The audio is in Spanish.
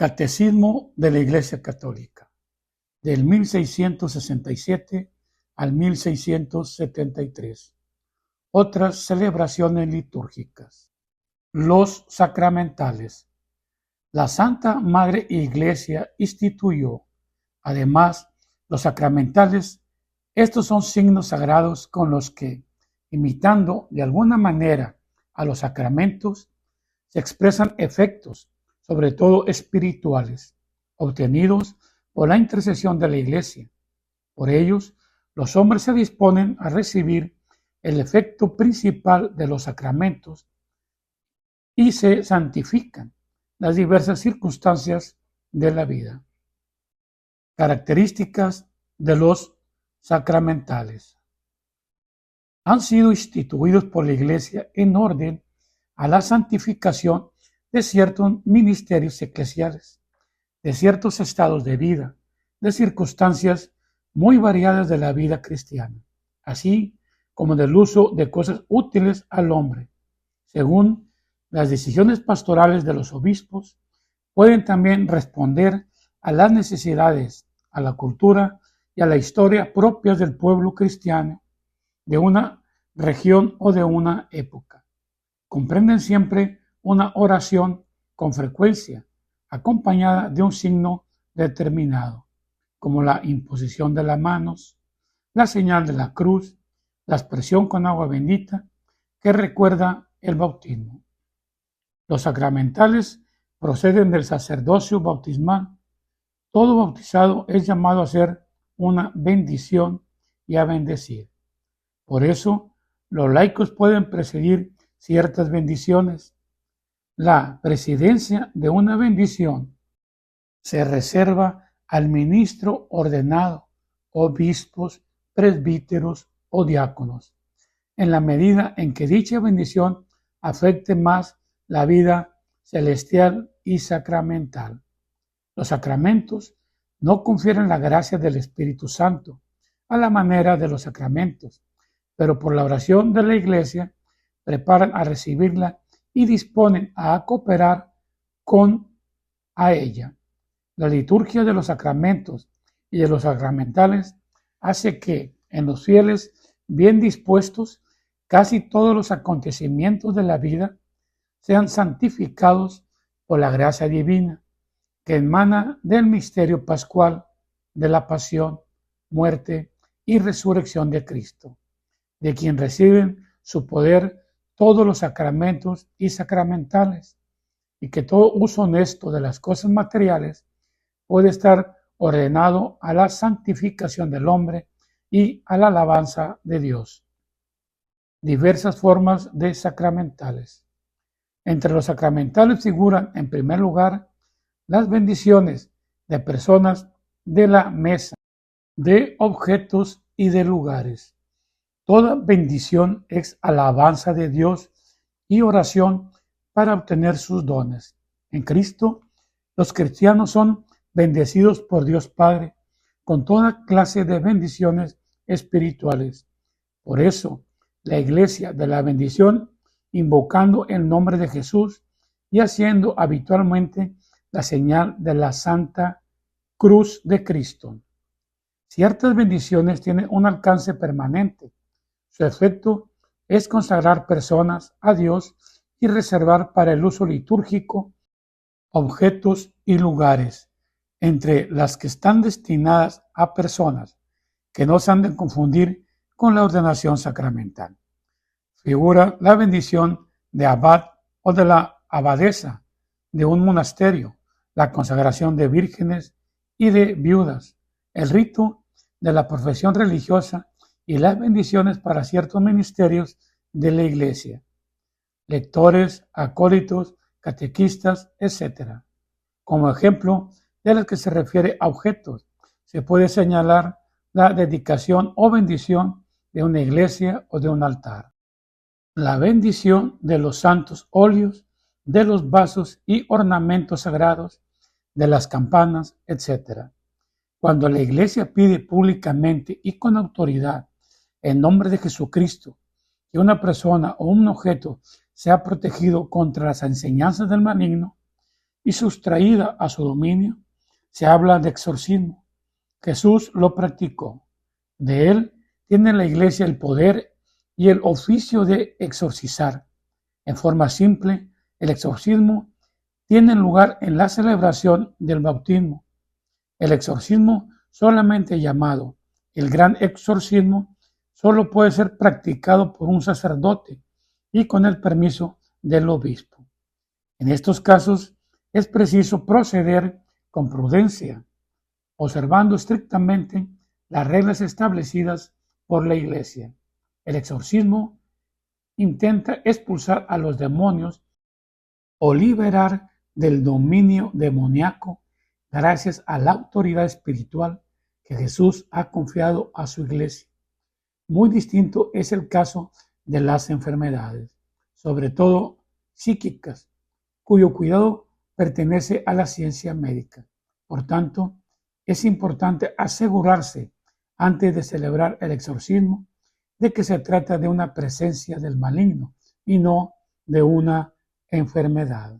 Catecismo de la Iglesia Católica, del 1667 al 1673. Otras celebraciones litúrgicas. Los sacramentales. La Santa Madre Iglesia instituyó, además, los sacramentales. Estos son signos sagrados con los que, imitando de alguna manera a los sacramentos, se expresan efectos, sobre todo espirituales, obtenidos por la intercesión de la Iglesia. Por ellos, los hombres se disponen a recibir el efecto principal de los sacramentos y se santifican las diversas circunstancias de la vida. Características de los sacramentales. Han sido instituidos por la Iglesia en orden a la santificación de ciertos ministerios eclesiales, de ciertos estados de vida, de circunstancias muy variadas de la vida cristiana, así como del uso de cosas útiles al hombre. Según las decisiones pastorales de los obispos, pueden también responder a las necesidades, a la cultura y a la historia propias del pueblo cristiano, de una región o de una época. Comprenden siempre una oración con frecuencia, acompañada de un signo determinado, como la imposición de las manos, la señal de la cruz, la aspersión con agua bendita, que recuerda el bautismo. Los sacramentales proceden del sacerdocio bautismal. Todo bautizado es llamado a hacer una bendición y a bendecir. Por eso, los laicos pueden presidir ciertas bendiciones. La presidencia de una bendición se reserva al ministro ordenado, obispos, presbíteros o diáconos, en la medida en que dicha bendición afecte más la vida celestial y sacramental. Los sacramentos no confieren la gracia del Espíritu Santo a la manera de los sacramentos, pero por la oración de la Iglesia preparan a recibirla y disponen a cooperar a ella. La liturgia de los sacramentos y de los sacramentales hace que, en los fieles bien dispuestos, casi todos los acontecimientos de la vida sean santificados por la gracia divina, que emana del misterio pascual de la pasión, muerte y resurrección de Cristo, de quien reciben su poder todos los sacramentos y sacramentales, y que todo uso honesto de las cosas materiales puede estar ordenado a la santificación del hombre y a la alabanza de Dios. Diversas formas de sacramentales. Entre los sacramentales figuran, en primer lugar, las bendiciones de personas, de la mesa, de objetos y de lugares. Toda bendición es alabanza de Dios y oración para obtener sus dones. En Cristo, los cristianos son bendecidos por Dios Padre con toda clase de bendiciones espirituales. Por eso, la Iglesia de la bendición, invocando el nombre de Jesús y haciendo habitualmente la señal de la Santa Cruz de Cristo. Ciertas bendiciones tienen un alcance permanente. Su efecto es consagrar personas a Dios y reservar para el uso litúrgico objetos y lugares, entre las que están destinadas a personas que no se han de confundir con la ordenación sacramental. Figura la bendición de abad o de la abadesa de un monasterio, la consagración de vírgenes y de viudas, el rito de la profesión religiosa y las bendiciones para ciertos ministerios de la Iglesia, lectores, acólitos, catequistas, etc. Como ejemplo de las que se refiere a objetos, se puede señalar la dedicación o bendición de una iglesia o de un altar, la bendición de los santos óleos, de los vasos y ornamentos sagrados, de las campanas, etc. Cuando la Iglesia pide públicamente y con autoridad, en nombre de Jesucristo, que una persona o un objeto sea protegido contra las enseñanzas del maligno, y sustraída a su dominio, se habla de exorcismo. Jesús lo practicó. De él tiene la Iglesia el poder y el oficio de exorcizar. En forma simple, el exorcismo tiene lugar en la celebración del bautismo. El exorcismo, solamente llamado el gran exorcismo, solo puede ser practicado por un sacerdote y con el permiso del obispo. En estos casos es preciso proceder con prudencia, observando estrictamente las reglas establecidas por la Iglesia. El exorcismo intenta expulsar a los demonios o liberar del dominio demoníaco gracias a la autoridad espiritual que Jesús ha confiado a su Iglesia. Muy distinto es el caso de las enfermedades, sobre todo psíquicas, cuyo cuidado pertenece a la ciencia médica. Por tanto, es importante asegurarse, antes de celebrar el exorcismo, de que se trata de una presencia del maligno y no de una enfermedad.